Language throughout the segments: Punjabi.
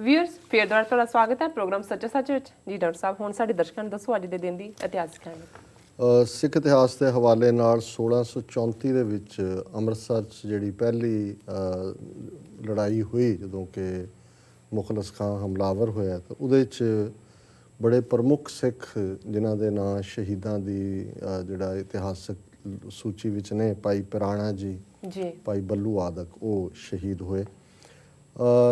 व्यूअर्स फिर दुबारा तुहाडा स्वागत है प्रोग्राम सच्चा सच विच जी। डॉक्टर साहब हुण साडे दर्शकां नूं दसो अज दे दिन दी इतिहासक कहानी। सिख इतिहास के हवाले नाल 1634 ਦੇ ਵਿੱਚ ਅੰਮ੍ਰਿਤਸਰ 'ਚ ਜਿਹੜੀ ਪਹਿਲੀ ਲੜਾਈ ਹੋਈ ਜਦੋਂ ਕਿ ਮੁਖਲਿਸ ਖਾਂ ਹਮਲਾਵਰ ਹੋਇਆ ਤਾਂ ਉਹਦੇ 'ਚ ਬੜੇ ਪ੍ਰਮੁੱਖ ਸਿੱਖ ਜਿਨ੍ਹਾਂ ਦੇ ਨਾਂ ਸ਼ਹੀਦਾਂ ਦੀ ਜਿਹੜਾ ਇਤਿਹਾਸਕ ਸੂਚੀ ਵਿੱਚ ਨੇ ਭਾਈ ਪਿਰਾਣਾ ਜੀ ਭਾਈ ਬੱਲੂ ਆਦਿਕ ਉਹ ਸ਼ਹੀਦ ਹੋਏ।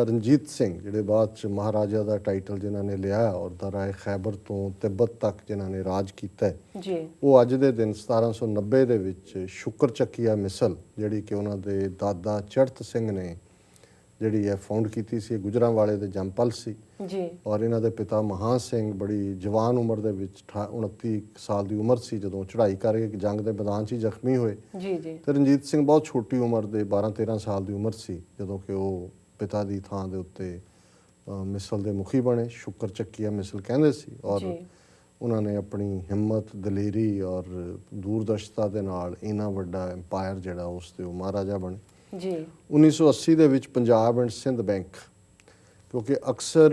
ਰਣਜੀਤ ਸਿੰਘ ਜਿਹੜੇ ਬਾਅਦ 'ਚ ਮਹਾਰਾਜਾ ਦਾ ਟਾਈਟਲ ਜਿਨ੍ਹਾਂ ਨੇ ਲਿਆ ਔਰ ਦਰਾਏ ਖੈਬਰ ਤੋਂ ਤਿੱਬਤ ਤੱਕ ਜਿਨ੍ਹਾਂ ਨੇ ਰਾਜ ਕੀਤਾ ਉਹ ਅੱਜ ਦੇ ਦਿਨ 1790 ਦੇ ਵਿੱਚ ਸ਼ੁਕਰ ਚੱਕੀਆ ਮਿਸਲ ਜਿਹੜੀ ਕਿ ਉਹਨਾਂ ਦੇ ਦਾਦਾ ਚੜਤ ਸਿੰਘ ਨੇ ਜਿਹੜੀ ਹੈ ਫਾਊਂਡ ਕੀਤੀ ਸੀ, ਗੁਜਰਾਂਵਾਲੇ ਦੇ ਜੰਪਲ ਸੀ ਔਰ ਇਹਨਾਂ ਦੇ ਪਿਤਾ ਮਹਾਂ ਸਿੰਘ ਬੜੀ ਜਵਾਨ ਉਮਰ ਦੇ ਵਿੱਚ 29 ਸਾਲ ਦੀ ਉਮਰ ਸੀ ਜਦੋਂ ਚੜ੍ਹਾਈ ਕਰਕੇ ਜੰਗ ਦੇ ਮੈਦਾਨ 'ਚ ਹੀ ਜ਼ਖਮੀ ਹੋਏ ਤੇ ਰਣਜੀਤ ਸਿੰਘ ਬਹੁਤ ਛੋਟੀ ਉਮਰ ਦੇ 12-13 ਸਾਲ ਦੀ ਉਮਰ ਸੀ ਜਦੋਂ ਕਿ ਉਹ ਪਿਤਾ ਦੀ ਥਾਂ ਦੇ ਉੱਤੇ ਮਿਸਲ ਦੇ ਮੁਖੀ ਬਣੇ। ਸ਼ੁਕਰ ਚੱਕੀਆ ਮਿਸਲ ਕਹਿੰਦੇ ਸੀ ਔਰ ਉਹਨਾਂ ਨੇ ਆਪਣੀ ਹਿੰਮਤ ਦਲੇਰੀ ਔਰ ਦੂਰਦਰਸ਼ਤਾ ਦੇ ਨਾਲ ਇੰਨਾ ਵੱਡਾ ਐਮਪਾਇਰ ਜਿਹੜਾ ਉਸ ਦੇ ਉਹ ਮਹਾਰਾਜਾ ਬਣੇ। 1980 ਦੇ ਵਿੱਚ ਪੰਜਾਬ ਐਂਡ ਸਿੰਧ ਬੈਂਕ, ਕਿਉਂਕਿ ਅਕਸਰ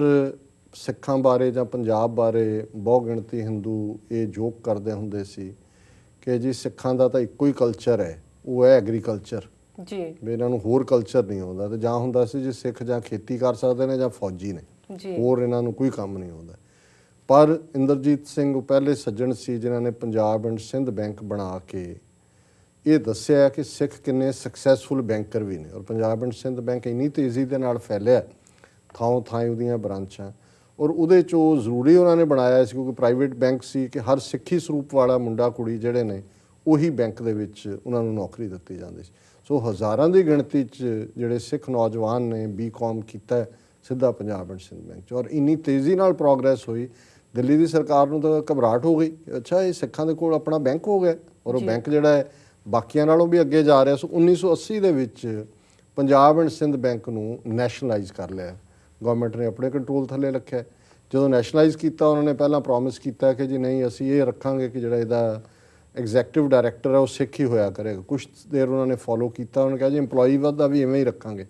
ਸਿੱਖਾਂ ਬਾਰੇ ਜਾਂ ਪੰਜਾਬ ਬਾਰੇ ਬਹੁ ਗਿਣਤੀ ਹਿੰਦੂ ਇਹ ਜੋਕ ਕਰਦੇ ਹੁੰਦੇ ਸੀ ਕਿ ਜੀ ਸਿੱਖਾਂ ਦਾ ਤਾਂ ਇੱਕੋ ਹੀ ਕਲਚਰ ਹੈ, ਉਹ ਹੈ ਐਗਰੀਕਲਚਰ ਵੀ ਇਹਨਾਂ ਨੂੰ ਹੋਰ ਕਲਚਰ ਨਹੀਂ ਆਉਂਦਾ ਤੇ ਜਾਂ ਹੁੰਦਾ ਸੀ ਜੀ ਸਿੱਖ ਜਾਂ ਖੇਤੀ ਕਰ ਸਕਦੇ ਨੇ ਜਾਂ ਫੌਜੀ ਨੇ, ਹੋਰ ਇਹਨਾਂ ਨੂੰ ਕੋਈ ਕੰਮ ਨਹੀਂ ਆਉਂਦਾ। ਪਰ ਇੰਦਰਜੀਤ ਸਿੰਘ ਉਹ ਪਹਿਲੇ ਸੱਜਣ ਸੀ ਜਿਨ੍ਹਾਂ ਨੇ ਪੰਜਾਬ ਐਂਡ ਸਿੰਧ ਬੈਂਕ ਬਣਾ ਕੇ ਇਹ ਦੱਸਿਆ ਕਿ ਸਿੱਖ ਕਿੰਨੇ ਸਕਸੈਸਫੁਲ ਬੈਂਕਰ ਵੀ ਨੇ ਔਰ ਪੰਜਾਬ ਐਂਡ ਸਿੰਧ ਬੈਂਕ ਇੰਨੀ ਤੇਜ਼ੀ ਦੇ ਨਾਲ ਫੈਲਿਆ ਥਾਂ ਥਾਂ ਉਹਦੀਆਂ ਬ੍ਰਾਂਚਾਂ ਔਰ ਉਹਦੇ 'ਚ ਉਹ ਜ਼ਰੂਰੀ ਉਹਨਾਂ ਨੇ ਬਣਾਇਆ ਸੀ ਕਿਉਂਕਿ ਪ੍ਰਾਈਵੇਟ ਬੈਂਕ ਸੀ ਕਿ ਹਰ ਸਿੱਖੀ ਸਰੂਪ ਵਾਲਾ ਮੁੰਡਾ ਕੁੜੀ ਜਿਹੜੇ ਨੇ ਉਹੀ ਬੈਂਕ ਦੇ ਵਿੱਚ ਉਹਨਾਂ ਨੂੰ ਨੌਕਰੀ ਦਿੱਤੀ ਜਾਂਦੀ ਸੀ। ਸੋ ਹਜ਼ਾਰਾਂ ਦੀ ਗਿਣਤੀ 'ਚ ਜਿਹੜੇ ਸਿੱਖ ਨੌਜਵਾਨ ਨੇ B.Com ਕੀਤਾ ਸਿੱਧਾ ਪੰਜਾਬ ਐਂਡ ਸਿੰਧ ਬੈਂਕ 'ਚ ਔਰ ਇੰਨੀ ਤੇਜ਼ੀ ਨਾਲ ਪ੍ਰੋਗਰੈਸ ਹੋਈ ਦਿੱਲੀ ਦੀ ਸਰਕਾਰ ਨੂੰ ਤਾਂ ਘਬਰਾਹਟ ਹੋ ਗਈ, ਅੱਛਾ ਇਹ ਸਿੱਖਾਂ ਦੇ ਕੋਲ ਆਪਣਾ ਬੈਂਕ ਹੋ ਗਿਆ ਔਰ ਉਹ ਬੈਂਕ ਜਿਹੜਾ ਹੈ ਬਾਕੀਆਂ ਨਾਲੋਂ ਵੀ ਅੱਗੇ ਜਾ ਰਿਹਾ। ਸੋ 1980 ਦੇ ਵਿੱਚ ਪੰਜਾਬ ਐਂਡ ਸਿੰਧ ਬੈਂਕ ਨੂੰ ਨੈਸ਼ਨਲਾਈਜ਼ ਕਰ ਲਿਆ, ਗਵਰਨਮੈਂਟ ਨੇ ਆਪਣੇ ਕੰਟਰੋਲ ਥੱਲੇ ਰੱਖਿਆ। ਜਦੋਂ ਨੈਸ਼ਨਲਾਈਜ਼ ਕੀਤਾ ਉਹਨਾਂ ਨੇ ਪਹਿਲਾਂ ਪ੍ਰੋਮਿਸ ਕੀਤਾ ਕਿ ਜੀ ਨਹੀਂ ਅਸੀਂ ਇਹ ਰੱਖਾਂਗੇ ਕਿ ਜਿਹੜਾ ਇਹਦਾ ਐਗਜ਼ੈਕਟਿਵ ਡਾਇਰੈਕਟਰ ਹੈ ਉਹ ਸਿੱਖ ਹੀ ਹੋਇਆ ਕਰੇਗਾ। ਕੁਛ ਦੇਰ ਉਹਨਾਂ ਨੇ ਫੋਲੋ ਕੀਤਾ, ਉਹਨਾਂ ਨੇ ਕਿਹਾ ਜੀ ਇੰਪਲੋਈ ਦਾ ਵੀ ਇਵੇਂ ਹੀ ਰੱਖਾਂਗੇ।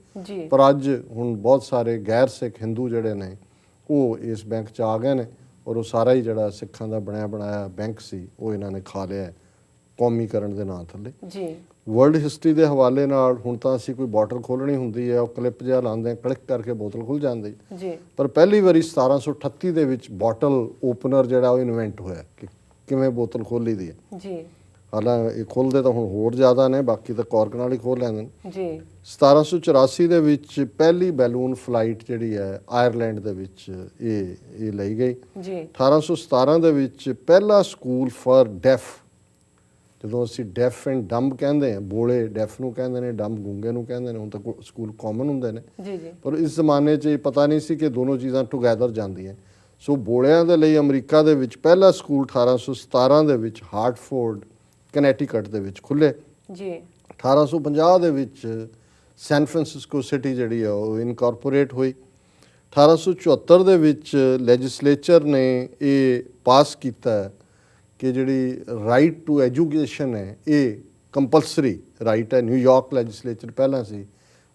ਪਰ ਅੱਜ ਹੁਣ ਬਹੁਤ ਸਾਰੇ ਗੈਰ ਸਿੱਖ ਹਿੰਦੂ ਜਿਹੜੇ ਨੇ ਉਹ ਇਸ ਬੈਂਕ 'ਚ ਆ ਗਏ ਨੇ ਔਰ ਉਹ ਸਾਰਾ ਹੀ ਜਿਹੜਾ ਸਿੱਖਾਂ ਦਾ ਬਣਿਆ ਬਣਾਇਆ ਬੈਂਕ ਸੀ ਉਹ ਇਹਨਾਂ ਨੇ ਖਾ ਲਿਆ ਕੌਮੀਕਰਨ ਦੇ ਨਾਂ ਥੱਲੇ। ਵਰਲਡ ਹਿਸਟਰੀ ਦੇ ਹਵਾਲੇ ਨਾਲ ਹੁਣ ਤਾਂ ਅਸੀਂ ਕੋਈ ਬੋਟਲ ਖੋਲ੍ਹਣੀ ਹੁੰਦੀ ਹੈ ਉਹ ਕਲਿੱਪ ਜਿਹਾ ਲਾਉਂਦੇ ਹਾਂ, ਕਲਿੱਕ ਕਰਕੇ ਬੋਤਲ ਖੁੱਲ੍ਹ ਜਾਂਦੀ ਪਰ ਪਹਿਲੀ ਵਾਰੀ 1738 ਦੇ ਵਿੱਚ ਬੋਟਲ ਓਪਨਰ ਜਿਹੜਾ ਉਹ ਇਨਵੈਂਟ ਹੋਇਆ ਕਿ ਕਿਵੇਂ ਬੋਤਲ ਖੋਲ੍ਹੀ ਦੀ ਹੈ। ਹਾਲਾਂਕਿ ਇਹ ਖੋਲ੍ਹਦੇ ਤਾਂ ਹੁਣ ਹੋਰ ਜ਼ਿਆਦਾ ਨੇ, ਬਾਕੀ ਤਾਂ ਕੋਰਕ ਨਾਲ ਹੀ ਖੋਲ੍ਹ ਲੈਂਦੇ ਨੇ। 1784 ਦੇ ਵਿੱਚ ਪਹਿਲੀ ਬੈਲੂਨ ਫਲਾਈਟ ਜਿਹੜੀ ਹੈ ਆਇਰਲੈਂਡ ਦੇ ਵਿੱਚ ਇਹ ਲਈ ਗਈ। 1817 ਦੇ ਵਿੱਚ ਪਹਿਲਾ ਸਕੂਲ ਫਾਰ ਡੈਫ, ਜਦੋਂ ਅਸੀਂ ਡੈਫ ਐਂਡ ਡੰਬ ਕਹਿੰਦੇ ਹਾਂ, ਬੋਲੇ ਡੈਫ ਨੂੰ ਕਹਿੰਦੇ ਨੇ, ਡੰਬ ਗੂੰਗੇ ਨੂੰ ਕਹਿੰਦੇ ਨੇ, ਹੁਣ ਤਾਂ ਸਕੂਲ ਕਾਮਨ ਹੁੰਦੇ ਨੇ ਪਰ ਇਸ ਜ਼ਮਾਨੇ 'ਚ ਇਹ ਪਤਾ ਨਹੀਂ ਸੀ ਕਿ ਦੋਨੋਂ ਚੀਜ਼ਾਂ ਟੂਗੈਦਰ ਜਾਂਦੀਆਂ। ਸੋ ਬੋਲਿਆਂ ਦੇ ਲਈ ਅਮਰੀਕਾ ਦੇ ਵਿੱਚ ਪਹਿਲਾ ਸਕੂਲ 1817 ਦੇ ਵਿੱਚ ਹਾਰਟਫੋਰਡ ਕਨੈਟੀਕਟ ਦੇ ਵਿੱਚ ਖੁੱਲ੍ਹੇ। 1850 ਦੇ ਵਿੱਚ ਸੈਨ ਫਰਾਂਸਿਸਕੋ ਸਿਟੀ ਜਿਹੜੀ ਆ ਉਹ ਇਨਕਾਰਪੋਰੇਟ ਹੋਈ। 1874 ਦੇ ਵਿੱਚ ਲੈਜਿਸਲੇਚਰ ਨੇ ਇਹ ਪਾਸ ਕੀਤਾ ਕਿ ਜਿਹੜੀ ਰਾਈਟ ਟੂ ਐਜੂਕੇਸ਼ਨ ਹੈ ਇਹ ਕੰਪਲਸਰੀ ਰਾਈਟ ਹੈ। ਨਿਊਯਾਰਕ ਲੈਜਿਸਲੇਚਰ ਪਹਿਲਾਂ ਸੀ,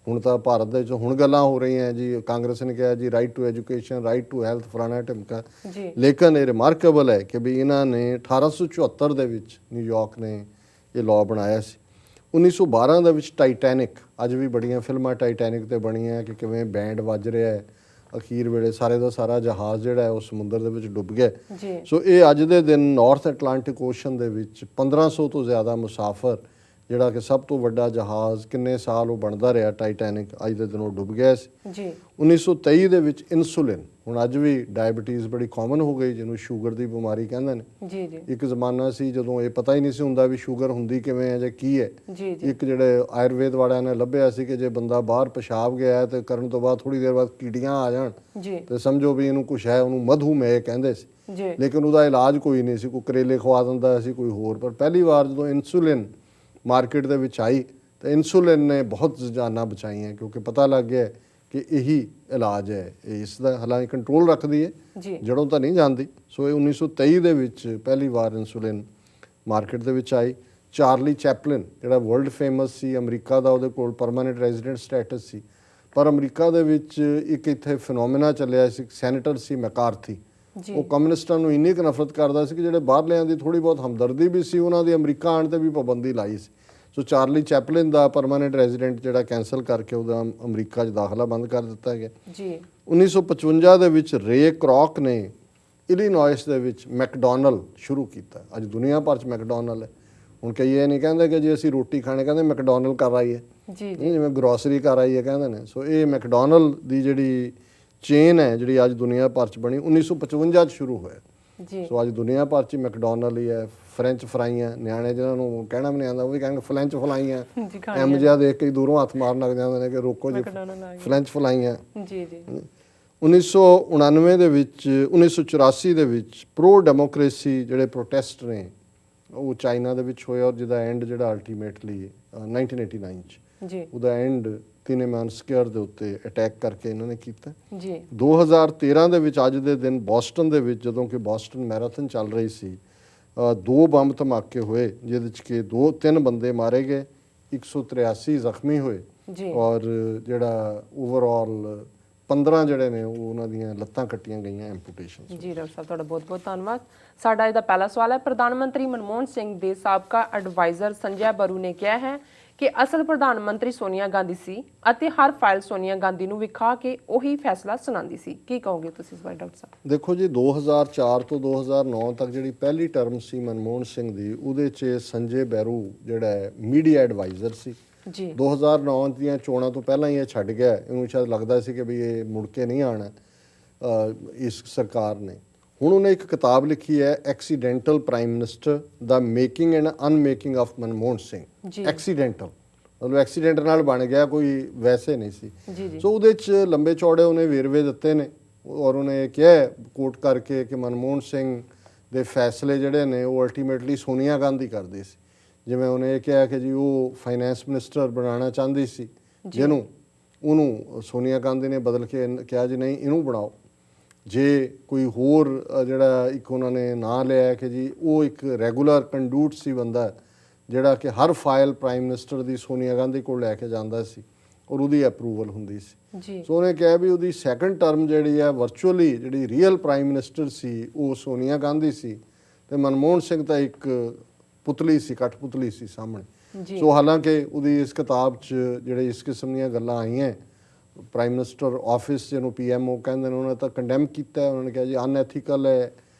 ਹੁਣ ਤਾਂ ਭਾਰਤ ਦੇ ਵਿੱਚ ਹੁਣ ਗੱਲਾਂ ਹੋ ਰਹੀਆਂ ਜੀ, ਕਾਂਗਰਸ ਨੇ ਕਿਹਾ ਜੀ right to education, right to health, ਫਲਾਣਾ ਢਿਮਕਾ। ਲੇਕਿਨ ਇਹ ਰਿਮਾਰਕੇਬਲ ਹੈ ਕਿ ਵੀ ਇਹਨਾਂ ਨੇ 1874 ਦੇ ਵਿੱਚ ਨਿਊਯਾਰਕ ਨੇ ਇਹ ਲਾਅ ਬਣਾਇਆ ਸੀ। 1912 ਦੇ ਵਿੱਚ ਟਾਈਟੈਨਿਕ, ਅੱਜ ਵੀ ਬੜੀਆਂ ਫਿਲਮਾਂ ਟਾਈਟੈਨਿਕ 'ਤੇ ਬਣੀਆਂ ਕਿ ਕਿਵੇਂ ਬੈਂਡ ਵੱਜ ਰਿਹਾ ਹੈ, ਅਖੀਰ ਵੇਲੇ ਸਾਰੇ ਦਾ ਸਾਰਾ ਜਹਾਜ਼ ਜਿਹੜਾ ਹੈ ਉਹ ਸਮੁੰਦਰ ਦੇ ਵਿੱਚ ਡੁੱਬ ਗਿਆ। ਸੋ ਇਹ ਅੱਜ ਦੇ ਦਿਨ ਨਾਰਥ ਐਟਲਾਂਟਿਕ ਓਸ਼ਨ ਦੇ ਵਿੱਚ 1500 ਤੋਂ ਜ਼ਿਆਦਾ ਮੁਸਾਫਰ ਜਿਹੜਾ ਕਿ ਸਭ ਤੋਂ ਵੱਡਾ ਜਹਾਜ਼ ਕਿੰਨੇ ਸਾਲ ਉਹ ਬਣਦਾ ਰਿਹਾ ਟਾਈਟੈਨਿਕ, ਅੱਜ ਦੇ ਦਿਨ ਉਹ ਡੁੱਬ ਗਿਆ ਸੀ। 1923 ਦੇ ਵਿੱਚ ਇਨਸੂਲਿਨ, ਹੁਣ ਅੱਜ ਵੀ ਡਾਇਬਟੀਜ਼ ਬੜੀ ਕਾਮਨ ਹੋ ਗਈ ਜਿਹਨੂੰ ਸ਼ੂਗਰ ਦੀ ਬਿਮਾਰੀ ਕਹਿੰਦੇ ਨੇ। ਇੱਕ ਜ਼ਮਾਨਾ ਸੀ ਜਦੋਂ ਇਹ ਪਤਾ ਹੀ ਨਹੀਂ ਸੀ ਹੁੰਦਾ ਵੀ ਸ਼ੂਗਰ ਹੁੰਦੀ ਕਿਵੇਂ ਹੈ ਜਾਂ ਕੀ ਹੈ। ਇੱਕ ਜਿਹੜੇ ਆਯੁਰਵੇਦ ਵਾਲਿਆਂ ਨੇ ਲੱਭਿਆ ਸੀ ਕਿ ਜੇ ਬੰਦਾ ਬਾਹਰ ਪਿਸ਼ਾਬ ਗਿਆ ਤੇ ਕਰਨ ਤੋਂ ਬਾਅਦ ਥੋੜ੍ਹੀ ਦੇਰ ਬਾਅਦ ਕੀੜੀਆਂ ਆ ਜਾਣ ਤੇ ਸਮਝੋ ਵੀ ਇਹਨੂੰ ਕੁਛ ਹੈ, ਉਹਨੂੰ ਮਧੂਮੇਹ ਕਹਿੰਦੇ ਸੀ। ਲੇਕਿਨ ਉਹਦਾ ਇਲਾਜ ਕੋਈ ਨਹੀਂ ਸੀ, ਕੋਈ ਕਰੇਲੇ ਖਵਾ ਦਿੰਦਾ ਸੀ ਕੋਈ ਹੋਰ। ਪਰ ਪਹਿਲੀ ਵਾਰ ਜਦੋਂ ਇਨਸੂਲਿਨ ਮਾਰਕੀਟ ਦੇ ਵਿੱਚ ਆਈ ਤਾਂ ਇਨਸੂਲਿਨ ਨੇ ਬਹੁਤ ਜਾਨਾਂ ਬਚਾਈਆਂ ਕਿਉਂਕਿ ਪਤਾ ਲੱਗ ਗਿਆ ਕਿ ਇਹੀ ਇਲਾਜ ਹੈ, ਇਸ ਦਾ ਹਾਲਾਂਕਿ ਕੰਟਰੋਲ ਰੱਖਦੀ ਹੈ, ਜੜੋਂ ਤਾਂ ਨਹੀਂ ਜਾਂਦੀ। ਸੋ ਇਹ 1923 ਦੇ ਵਿੱਚ ਪਹਿਲੀ ਵਾਰ ਇਨਸੂਲਿਨ ਮਾਰਕੀਟ ਦੇ ਵਿੱਚ ਆਈ। ਚਾਰਲੀ ਚੈਪਲਿਨ ਜਿਹੜਾ ਵਰਲਡ ਫੇਮਸ ਸੀ ਅਮਰੀਕਾ ਦਾ, ਉਹਦੇ ਕੋਲ ਪਰਮਾਨੈਂਟ ਰੈਜ਼ੀਡੈਂਟ ਸਟੇਟਸ ਸੀ, ਪਰ ਅਮਰੀਕਾ ਦੇ ਵਿੱਚ ਇੱਕ ਇੱਥੇ ਫਿਨੋਮੀਨਾ ਚੱਲਿਆ ਸੀ, ਸੈਨੇਟਰ ਸੀ ਮੈਕਾਰਥੀ, ਉਹ ਕਮਿਊਨਿਸਟਾਂ ਨੂੰ ਇੰਨੀ ਕੁ ਨਫ਼ਰਤ ਕਰਦਾ ਸੀ ਕਿ ਜਿਹੜੇ ਬਾਹਰਲਿਆਂ ਦੀ ਥੋੜ੍ਹੀ ਬਹੁਤ ਹਮਦਰਦੀ ਵੀ ਸੀ, ਉਹਨਾਂ ਦੀ ਅਮਰੀਕਾ ਆਉਣ 'ਤੇ ਵੀ ਪਾਬੰਦੀ ਲਾਈ ਸੀ। ਸੋ ਚਾਰਲੀ ਚੈਪਲਿਨ ਦਾ ਪਰਮਾਨੈਂਟ ਰੈਜ਼ੀਡੈਂਟ ਜਿਹੜਾ ਕੈਂਸਲ ਕਰਕੇ ਉਹਦਾ ਅਮਰੀਕਾ 'ਚ ਦਾਖਲਾ ਬੰਦ ਕਰ ਦਿੱਤਾ ਗਿਆ। 1955 ਦੇ ਵਿੱਚ ਰੇ ਕ੍ਰੌਕ ਨੇ ਇਲੀਨੋਇਸ ਦੇ ਵਿੱਚ ਮੈਕਡੋਨਲ ਸ਼ੁਰੂ ਕੀਤਾ। ਅੱਜ ਦੁਨੀਆ ਭਰ 'ਚ ਮੈਕਡੋਨਲ ਹੈ। ਹੁਣ ਕਈ ਇਹ ਨਹੀਂ ਕਹਿੰਦੇ ਕਿ ਜੇ ਅਸੀਂ ਰੋਟੀ ਖਾਣੇ ਕਹਿੰਦੇ ਮੈਕਡੋਨਲ ਕਰ ਆਈਏ, ਜਿਵੇਂ ਗਰੋਸਰੀ ਕਰ ਆਈਏ ਕਹਿੰਦੇ ਨੇ। ਸੋ ਇਹ ਮੈਕਡੋਨਲ ਦੀ ਜਿਹੜੀ ਚੇਨ ਹੈ ਜਿਹੜੀ ਅੱਜ ਦੁਨੀਆ ਭਰ 'ਚ ਬਣੀ 1955 'ਚ ਸ਼ੁਰੂ ਹੋਇਆ। ਸੋ ਅੱਜ ਦੁਨੀਆ ਭਰ 'ਚ ਮੈਕਡੋਨਲ ਹੀ ਹੈ। ਫਰੈਂਚ ਫਰਾਈਆਂ, ਨਿਆਣੇ ਜਿਹਨਾਂ ਨੂੰ ਕਹਿਣਾ ਵੀ ਨਹੀਂ ਆਉਂਦਾ ਉਹ ਵੀ ਕਹਿਣਗੇ ਫਰੈਂਚ ਫਲਾਈਆਂ, ਐਮ ਜਿਹਾ ਦੇਖ ਕੇ ਦੂਰੋਂ ਹੱਥ ਮਾਰਨ ਲੱਗ ਜਾਂਦੇ ਨੇ ਕਿ ਰੋਕੋ ਜੀ ਫਰੈਂਚ ਫਲਾਈਆਂ। 1999 ਦੇ ਵਿੱਚ 1984 ਦੇ ਵਿੱਚ ਪ੍ਰੋ ਡੈਮੋਕ੍ਰੇਸੀ ਜਿਹੜੇ ਪ੍ਰੋਟੈਸਟ ਨੇ ਉਹ ਚਾਈਨਾ ਦੇ ਵਿੱਚ ਹੋਇਆ, ਔਰ ਜਿਹਦਾ ਐਂਡ ਜਿਹੜਾ ਅਲਟੀਮੇਟਲੀ 1989 'ਚ ਉਹਦਾ ਐਂਡ ਤਿਨੇਮਾਨ ਸਕੁਅਰ ਦੇ ਉੱਤੇ ਅਟੈਕ ਕਰਕੇ ਇਹਨਾਂ ਨੇ ਕੀਤਾ। 2013 ਦੇ ਵਿੱਚ ਅੱਜ ਦੇ ਦਿਨ ਬੋਸਟਨ ਦੇ ਵਿੱਚ ਜਦੋਂ ਕਿ ਬੋਸਟਨ ਮੈਰਾਥਨ ਚੱਲ ਰਹੀ ਸੀ, 2 ਬੰਬ ਧਮਾਕੇ ਹੋਏ ਜਿਹਦੇ 'ਚ ਕਿ 3 ਬੰਦੇ ਮਾਰੇ ਗਏ, 183 ਜ਼ਖਮੀ ਹੋਏ, ਔਰ ਜਿਹੜਾ ਓਵਰਆਲ 15 ਜਿਹੜੇ ਨੇ ਉਹ ਉਹਨਾਂ ਦੀਆਂ ਲੱਤਾਂ ਕੱਟੀਆਂ ਗਈਆਂ, ਐਂਪੂਟੇਸ਼ਨ। ਜੀ ਡਾਕਟਰ ਸਾਹਿਬ, ਤੁਹਾਡਾ ਬਹੁਤ ਬਹੁਤ ਧੰਨਵਾਦ। ਸਾਡਾ ਇਹਦਾ ਪਹਿਲਾ ਸਵਾਲ ਹੈ, ਪ੍ਰਧਾਨ ਮੰਤਰੀ ਮਨਮੋਹਨ ਸਿੰਘ ਦੇ ਸਾਬਕਾ ਐਡਵਾਈਜ਼ਰ ਸੰਜੇ ਬਰੂ ਨੇ ਕਿਹਾ ਹੈ ਕਿ ਅਸਲ ਪ੍ਰਧਾਨ ਮੰਤਰੀ ਸੋਨੀਆ ਗਾਂਧੀ ਸੀ ਅਤੇ ਹਰ ਫਾਈਲ ਸੋਨੀਆ ਗਾਂਧੀ ਨੂੰ ਵਿਖਾ ਕੇ ਉਹੀ ਫੈਸਲਾ ਸੁਣਾਉਂਦੀ ਸੀ। ਕੀ ਕਹੋਗੇ ਤੁਸੀਂ ਇਸ ਬਾਰੇ ਡਾਕਟਰ ਸਾਹਿਬ? ਦੇਖੋ ਜੀ, 2004 ਤੋਂ 2009 ਤੱਕ ਜਿਹੜੀ ਪਹਿਲੀ ਟਰਮ ਸੀ ਮਨਮੋਹਨ ਸਿੰਘ ਦੀ, ਉਹਦੇ 'ਚ ਸੰਜੇ ਬਰੂ ਜਿਹੜਾ ਹੈ ਮੀਡੀਆ ਐਡਵਾਈਜ਼ਰ ਸੀ। 2009 ਦੀਆਂ ਚੋਣਾਂ ਤੋਂ ਪਹਿਲਾਂ ਹੀ ਇਹ ਛੱਡ ਗਿਆ। ਇਹਨੂੰ ਸ਼ਾਇਦ ਲੱਗਦਾ ਸੀ ਕਿ ਵੀ ਇਹ ਮੁੜ ਕੇ ਨਹੀਂ ਆਉਣਾ ਇਸ ਸਰਕਾਰ ਨੇ। ਹੁਣ ਉਹਨੇ ਇੱਕ ਕਿਤਾਬ ਲਿਖੀ ਹੈ, ਐਕਸੀਡੈਂਟਲ ਪ੍ਰਾਈਮ ਮਿਨਿਸਟਰ ਦਾ making and unmaking of Manmohan Singh. Accidental ਮਤਲਬ ਐਕਸੀਡੈਂਟ ਨਾਲ ਬਣ ਗਿਆ, ਕੋਈ ਵੈਸੇ ਨਹੀਂ ਸੀ। ਸੋ ਉਹਦੇ 'ਚ ਲੰਬੇ ਚੌੜੇ ਉਹਨੇ ਵੇਰਵੇ ਦਿੱਤੇ ਨੇ, ਔਰ ਉਹਨੇ ਕਿਹਾ ਕੋਟ ਕਰਕੇ ਕਿ ਮਨਮੋਹਨ ਸਿੰਘ ਦੇ ਫੈਸਲੇ ਜਿਹੜੇ ਨੇ ਉਹ ਅਲਟੀਮੇਟਲੀ ਸੋਨੀਆ ਗਾਂਧੀ ਕਰਦੀ ਸੀ। ਜਿਵੇਂ ਉਹਨੇ ਇਹ ਕਿਹਾ ਕਿ ਜੀ ਉਹ ਫਾਈਨੈਂਸ ਮਿਨਿਸਟਰ ਬਣਾਉਣਾ ਚਾਹੁੰਦੀ ਸੀ ਜਿਹਨੂੰ, ਉਹਨੂੰ ਸੋਨੀਆ ਗਾਂਧੀ ਨੇ ਬਦਲ ਕੇ ਕਿਹਾ ਜੀ ਨਹੀਂ ਇਹਨੂੰ ਬਣਾਓ। ਜੇ ਕੋਈ ਹੋਰ ਜਿਹੜਾ ਇੱਕ ਉਹਨਾਂ ਨੇ ਨਾਂ ਲਿਆ ਕਿ ਜੀ ਉਹ ਇੱਕ ਰੈਗੂਲਰ ਕੰਡੂਟ ਸੀ ਬੰਦਾ ਜਿਹੜਾ ਕਿ ਹਰ ਫਾਈਲ ਪ੍ਰਾਈਮ ਮਿਨਿਸਟਰ ਦੀ ਸੋਨੀਆ ਗਾਂਧੀ ਕੋਲ ਲੈ ਕੇ ਜਾਂਦਾ ਸੀ ਔਰ ਉਹਦੀ ਅਪਰੂਵਲ ਹੁੰਦੀ ਸੀ। ਸੋ ਉਹਨੇ ਕਿਹਾ ਵੀ ਉਹਦੀ ਸੈਕੰਡ ਟਰਮ ਜਿਹੜੀ ਹੈ ਵਰਚੁਅਲੀ ਜਿਹੜੀ ਰੀਅਲ ਪ੍ਰਾਈਮ ਮਿਨਿਸਟਰ ਸੀ ਉਹ ਸੋਨੀਆ ਗਾਂਧੀ ਸੀ, ਅਤੇ ਮਨਮੋਹਨ ਸਿੰਘ ਤਾਂ ਇੱਕ ਪੁਤਲੀ ਸੀ, ਕਠਪੁਤਲੀ ਸੀ ਸਾਹਮਣੇ। ਸੋ ਹਾਲਾਂਕਿ ਉਹਦੀ ਇਸ ਕਿਤਾਬ 'ਚ ਜਿਹੜੇ ਇਸ ਕਿਸਮ ਦੀਆਂ ਗੱਲਾਂ ਆਈਆਂ, ਪ੍ਰਾਈਮ ਮਿਨਿਸਟਰ ਆਫਿਸ ਜਿਹਨੂੰ PMO ਕਹਿੰਦੇ ਨੇ, ਉਹਨਾਂ ਨੇ ਤਾਂ ਕੰਡੈਮ ਕੀਤਾ। ਉਹਨਾਂ ਨੇ ਕਿਹਾ ਜੀ ਅਨਐਥੀਕਲ ਹੈ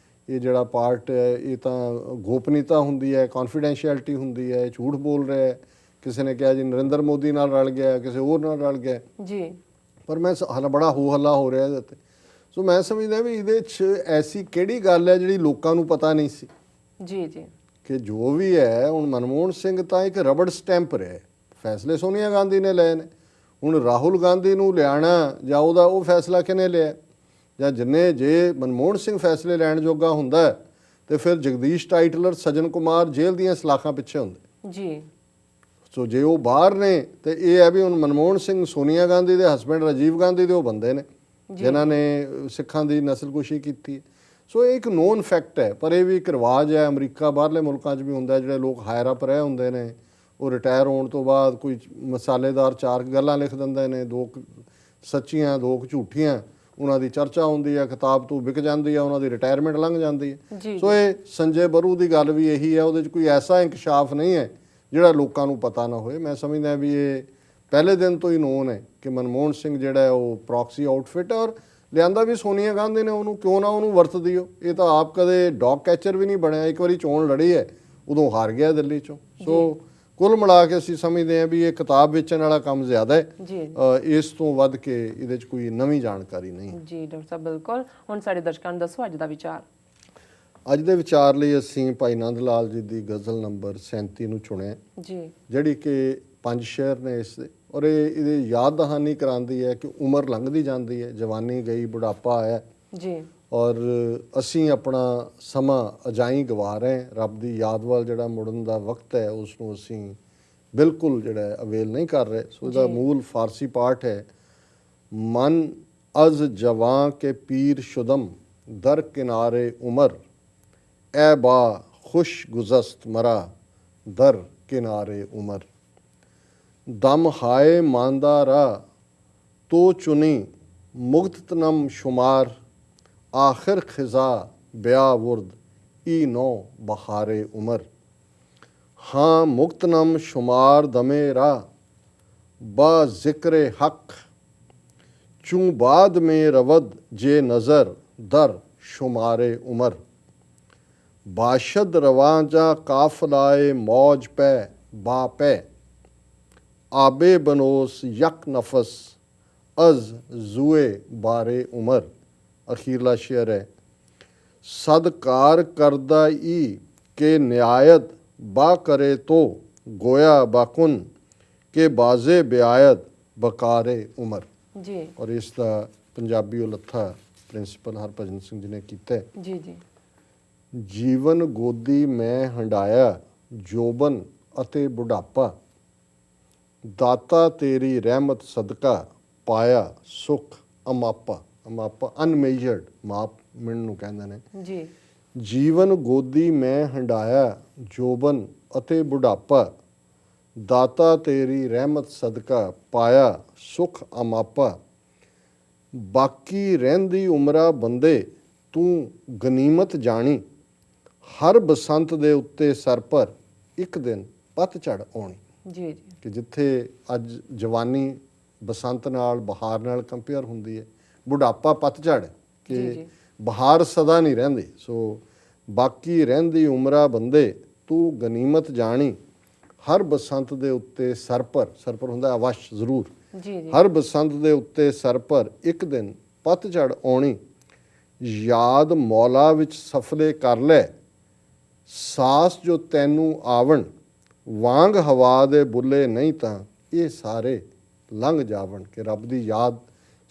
ਇਹ ਜਿਹੜਾ ਪਾਰਟ ਹੈ, ਇਹ ਤਾਂ ਗੋਪਨੀਯਤਾ ਹੁੰਦੀ ਹੈ, ਕੌਨਫੀਡੈਂਸ਼ੀਅਲਿਟੀ ਹੁੰਦੀ ਹੈ, ਝੂਠ ਬੋਲ ਰਿਹਾ ਹੈ। ਕਿਸੇ ਨੇ ਕਿਹਾ ਜੀ ਨਰਿੰਦਰ ਮੋਦੀ ਨਾਲ ਰਲ ਗਿਆ, ਕਿਸੇ ਹੋਰ ਨਾਲ ਰਲ ਗਿਆ ਜੀ, ਪਰ ਮੈਂ ਬੜਾ ਹੋ ਹੱਲਾ ਹੋ ਰਿਹਾ ਇਹਦੇ 'ਤੇ। ਸੋ ਮੈਂ ਸਮਝਦਾ ਵੀ ਇਹਦੇ 'ਚ ਐਸੀ ਕਿਹੜੀ ਗੱਲ ਹੈ ਜਿਹੜੀ ਲੋਕਾਂ ਨੂੰ ਪਤਾ ਨਹੀਂ ਸੀ ਕਿ ਜੋ ਵੀ ਹੈ। ਹੁਣ ਮਨਮੋਹਨ ਸਿੰਘ ਤਾਂ ਇੱਕ ਰਬੜ ਸਟੈਂਪ ਰਿਹਾ, ਫੈਸਲੇ ਸੋਨੀਆ ਗਾਂਧੀ ਨੇ ਲਏ ਨੇ। ਹੁਣ ਰਾਹੁਲ ਗਾਂਧੀ ਨੂੰ ਲਿਆਉਣਾ ਜਾਂ ਉਹਦਾ ਉਹ ਫੈਸਲਾ ਕਿਹਨੇ ਲਿਆ, ਜਾਂ ਜਿੰਨੇ ਜੇ ਮਨਮੋਹਨ ਸਿੰਘ ਫੈਸਲੇ ਲੈਣ ਜੋਗਾ ਹੁੰਦਾ ਤੇ ਫਿਰ ਜਗਦੀਸ਼ ਟਾਈਟਲਰ, ਸਜਨ ਕੁਮਾਰ ਜੇਲ੍ਹ ਦੀਆਂ ਸਲਾਖਾਂ ਪਿੱਛੇ ਹੁੰਦੇ ਜੀ। ਸੋ ਜੇ ਉਹ ਬਾਹਰ ਨੇ ਤੇ ਇਹ ਹੈ ਵੀ ਹੁਣ ਮਨਮੋਹਨ ਸਿੰਘ ਸੋਨੀਆ ਗਾਂਧੀ ਦੇ ਹਸਬੈਂਡ ਰਾਜੀਵ ਗਾਂਧੀ ਦੇ ਉਹ ਬੰਦੇ ਨੇ ਜਿਨ੍ਹਾਂ ਨੇ ਸਿੱਖਾਂ ਦੀ ਨਸਲਕੁਸ਼ੀ ਕੀਤੀ। ਸੋ ਇਹ ਇੱਕ ਨੋਨ ਫੈਕਟ ਹੈ, ਪਰ ਇਹ ਵੀ ਇੱਕ ਰਿਵਾਜ ਹੈ, ਅਮਰੀਕਾ ਬਾਹਰਲੇ ਮੁਲਕਾਂ 'ਚ ਵੀ ਹੁੰਦਾ। ਜਿਹੜੇ ਲੋਕ ਹਾਇਰ ਅਪ ਰਹੇ ਹੁੰਦੇ ਨੇ ਉਹ ਰਿਟਾਇਰ ਹੋਣ ਤੋਂ ਬਾਅਦ ਕੋਈ ਮਸਾਲੇਦਾਰ 4 ਗੱਲਾਂ ਲਿਖ ਦਿੰਦੇ ਨੇ, 2 ਸੱਚੀਆਂ 2 ਝੂਠੀਆਂ, ਉਹਨਾਂ ਦੀ ਚਰਚਾ ਹੁੰਦੀ ਹੈ, ਕਿਤਾਬ ਤੋਂ ਵਿਕ ਜਾਂਦੀ ਹੈ, ਉਹਨਾਂ ਦੀ ਰਿਟਾਇਰਮੈਂਟ ਲੰਘ ਜਾਂਦੀ ਹੈ। ਸੋ ਇਹ ਸੰਜੇ ਬਰੂ ਦੀ ਗੱਲ ਵੀ ਇਹੀ ਹੈ, ਉਹਦੇ 'ਚ ਕੋਈ ਐਸਾ ਇੰਕਸ਼ਾਫ ਨਹੀਂ ਹੈ ਜਿਹੜਾ ਲੋਕਾਂ ਨੂੰ ਪਤਾ ਨਾ ਹੋਏ। ਮੈਂ ਸਮਝਦਾ ਵੀ ਇਹ ਪਹਿਲੇ ਦਿਨ ਤੋਂ ਹੀ ਨੋਨ ਹੈ ਕਿ ਮਨਮੋਹਨ ਸਿੰਘ ਜਿਹੜਾ ਹੈ ਉਹ ਪ੍ਰੋਕਸੀ ਆਊਟਫਿਟ ਹੈ, ਔਰ ਲਿਆਂਦਾ ਵੀ ਸੋਨੀਆ ਗਾਂਧੀ ਨੇ ਉਹਨੂੰ, ਕਿਉਂ ਨਾ ਉਹਨੂੰ ਵਰਤਦੀ ਹੋ। ਇਹ ਤਾਂ ਆਪ ਕਦੇ ਡੌਗ ਕੈਚਰ ਵੀ ਨਹੀਂ ਬਣਿਆ। ਇੱਕ ਵਾਰੀ ਚੋਣ ਲੜੀ ਹੈ, ਉਦੋਂ ਹਾਰ ਗਿਆ ਦਿੱਲੀ 'ਚੋਂ। ਸੋ ਕੁੱਲ ਮਿਲਾ ਕੇ ਅਸੀਂ ਸਮਝਦੇ ਹਾਂ ਵੀ ਇਹ ਕਿਤਾਬ ਵੇਚਣ ਵਾਲਾ ਕੰਮ ਜ਼ਿਆਦਾ ਹੈ, ਇਸ ਤੋਂ ਵੱਧ ਕੇ ਇਹਦੇ 'ਚ ਕੋਈ ਨਵੀਂ ਜਾਣਕਾਰੀ ਨਹੀਂ ਜੀ। ਡਾਕਟਰ ਸਾਹਿਬ ਬਿਲਕੁਲ। ਹੁਣ ਸਾਡੇ ਦਰਸ਼ਕਾਂ ਨੂੰ ਦੱਸੋ ਅੱਜ ਦਾ ਵਿਚਾਰ। ਅੱਜ ਦੇ ਵਿਚਾਰ ਲਈ ਅਸੀਂ ਭਾਈ ਨੰਦ ਲਾਲ ਜੀ ਦੀ ਗਜ਼ਲ ਨੰਬਰ 37 ਨੂੰ ਚੁਣਿਆ ਜੀ, ਜਿਹੜੀ ਕਿ 5 ਸ਼ੇਅਰ ਨੇ ਇਸ ਦੇ, ਔਰ ਇਹਦੇ ਯਾਦ ਦਹਾਨੀ ਕਰਾਉਂਦੀ ਹੈ ਕਿ ਉਮਰ ਲੰਘਦੀ ਜਾਂਦੀ ਹੈ, ਜਵਾਨੀ ਗਈ, ਬੁਢਾਪਾ ਆਇਆ ਜੀ, ਔਰ ਅਸੀਂ ਆਪਣਾ ਸਮਾਂ ਅਜਾਈਂ ਗਵਾ ਰਹੇ। ਰੱਬ ਦੀ ਯਾਦ ਵੱਲ ਜਿਹੜਾ ਮੁੜਨ ਦਾ ਵਕਤ ਹੈ ਉਸ ਨੂੰ ਅਸੀਂ ਬਿਲਕੁਲ ਜਿਹੜਾ ਅਵੇਲ ਨਹੀਂ ਕਰ ਰਹੇ। ਸੋ ਇਹਦਾ ਮੂਲ ਫਾਰਸੀ ਪਾਠ ਹੈ, ਮਨ ਅਜ਼ ਜਵਾਂ ਕੇ ਪੀਰ ਸ਼ੁਦਮ ਦਰ ਕਿਨਾਰੇ ਉਮਰ, ਐ ਬਾ ਖੁਸ਼ ਗੁਜ਼ਸਤ ਮਰਾ ਦਰ ਕਿਨਾਰੇ ਉਮਰ, ਦਮ ਹਾਏ ਮਾਂਦਾ ਰਾ तो चुनी मुग्तनम शुमार, आखिर खिजा ब्यावुर्द ई नो बहारे उमर। हाँ मुग्तनम शुमार दमे रा, बा जिक्र हक, चूँ बाद में रवद जे नज़र दर शुमारे उमर। बाशद रवाजा काफलाए मौज पे बापे, आबे बनोस यक नफस अज जुए बारे उमर। अखीरला शेर है, सदकार करदा ई के न्यायत बा करे तो गोया बाकुन के बाजे ब्यायत बकारे उमर। जी और इसका पंजाबी उलत्था प्रिंसिपल हरभजन सिंह जी ने किया। जी जी जीवन गोदी मैं हंडाया, जोबन अते बुढ़ापा, दाता तेरी रहमत सदका पाया सुख अमापा। अमापा अनमेजर्ड, माप मिण नूं कहंदे ने। जी जीवन गोदी मैं हंडाया, जोबन अते बुढ़ापा, दाता तेरी रहमत सदका पाया सुख अमापा। बाकी रहंदी उमरा बंदे तू गनीमत जानी, हर बसंत दे उत्ते सर पर एक दिन पतझड़ आउणी। जी जी कि जिथे अज जवानी बसंत नाल बहार नाल कंपेयर हुंदी है, बुढ़ापा पतझड़ है कि बहार सदा नहीं रहिंदी। सो बाकी रहंदी उमरा बंदे तू गनीमत जानी, हर बसंत दे उत्ते सर पर हुंदा अवश जरूर, जी जी हर बसंत दे उत्ते सर पर एक दिन पतझड़ आउणी। याद मौला विच सफले कर लै, सास जो तैनू आवण, वांग हवा दे बुले नहीं तां ये सारे लंघ जावण। कि रब दी याद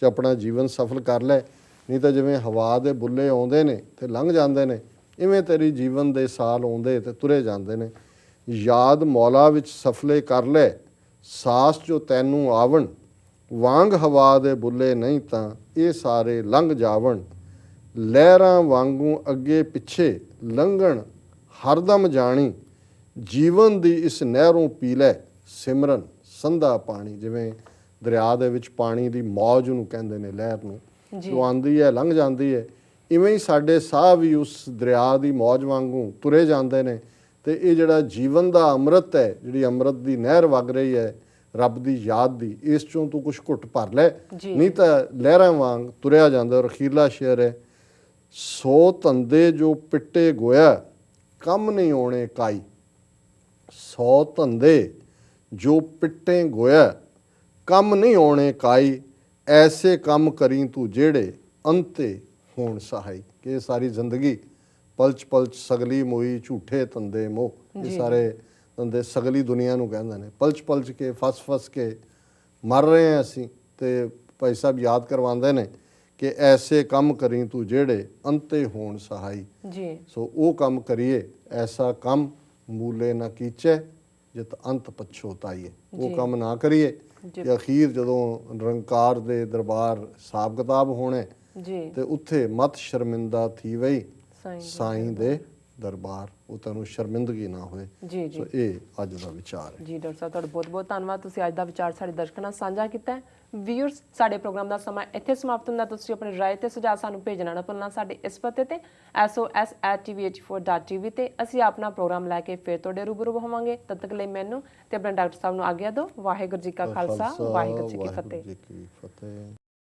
च अपना जीवन सफल कर लै, नहीं तो जिवें हवा दे बुले आउंदे ने ते लंघ जांदे ने, इवें तेरी जीवन दे साल आउंदे ते तुरे जांदे ने। याद मौला विच सफले कर लै, सास जो तैनू आवण, वांग हवा दे बुले नहीं तां ये सारे लंघ जावण। लहरां वांगू अगे पिछे लंघण हरदम जानी, जीवन दी इस नਹਿਰੋਂ पी लै सिमरन संधा पानी। जिवें दरिया दे विच पानी दी मौज नूं कहंदे ने, लहर नूं, जो आंदी है लंघ जाती है, इवें ही साडे साह भी उस दरिया दी मौज वांगू तुरे जाते हैं। तो ये जिहड़ा जीवन का अमृत है, जिहड़ी अमृत की नहर वग रही है रब की याद की, इस चों तू कुछ घुट भर लै, नहीं तो लहरां वांग तुरया जांदा। और अखीरला शेर है, सो धंधे जो पिट्टे गोया, कम नहीं आने काई। 100 धंधे जो पिट्टे गोया, कम नहीं आने काई। ऐसे कम करी तू जेड़े अंते होण सहाई। कि सारी जिंदगी पलच पलच सगली मोई, झूठे धंधे मोह, ये सारे धंधे सगली दुनिया नूं कहंदे ने। पलच पलच के फस फस के मर रहे हैं असीं। ते भाई साहब याद करवांदे ने कि ऐसे कम करी तू जेड़े अंते होण सहाई। जी सो वो कम करिए, ऐसा कम मूले ना कीचे जित अंत पछोताईए। वो कम ना करिए कि अखीर जदों निरंकार दे दरबार हिसाब किताब होने ते उत्थे मत शर्मिंदा थी वही साईं दे दरबार, वो तैनूं शर्मिंदगी ना होए। जी जी सो ये अज दा विचार है। जी डॉक्टर साहब, तुहाडा बहुत बहुत धन्नवाद। तुसीं अज दा विचार साडे दर्शਕਾਂ ਨਾਲ ਸਾਂਝਾ ਕੀਤਾ ਹੈ। व्यूअर्स, साडे प्रोग्राम ਦਾ ਸਮਾਂ ਇੱਥੇ ਸਮਾਪਤ ਹੁੰਦਾ। ਤੁਸੀਂ ਆਪਣੀ ਰਾਏ ਤੇ ਸੁਝਾਅ ਸਾਨੂੰ ਭੇਜਣਾ ਨਾ ਭੁੱਲਣਾ ਸਾਡੇ ਇਸ ਪਤੇ ਤੇ SOS@tv84.tv ਤੇ। ਅਸੀਂ ਆਪਣਾ ਪ੍ਰੋਗਰਾਮ ਲੈ ਕੇ ਫਿਰ ਤੁਹਾਡੇ ਰੂਬਰੂ ਹੋਵਾਂਗੇ। ਤਦ ਤੱਕ ਲਈ ਮੈਨੂੰ ਤੇ ਆਪਣੇ ਡਾਕਟਰ ਸਾਹਿਬ ਨੂੰ ਆਗਿਆ ਦਿਓ। ਵਾਹਿਗੁਰੂ ਜੀ ਕਾ ਖਾਲਸਾ, ਵਾਹਿਗੁਰੂ ਜੀ ਕੀ ਫਤਿਹ।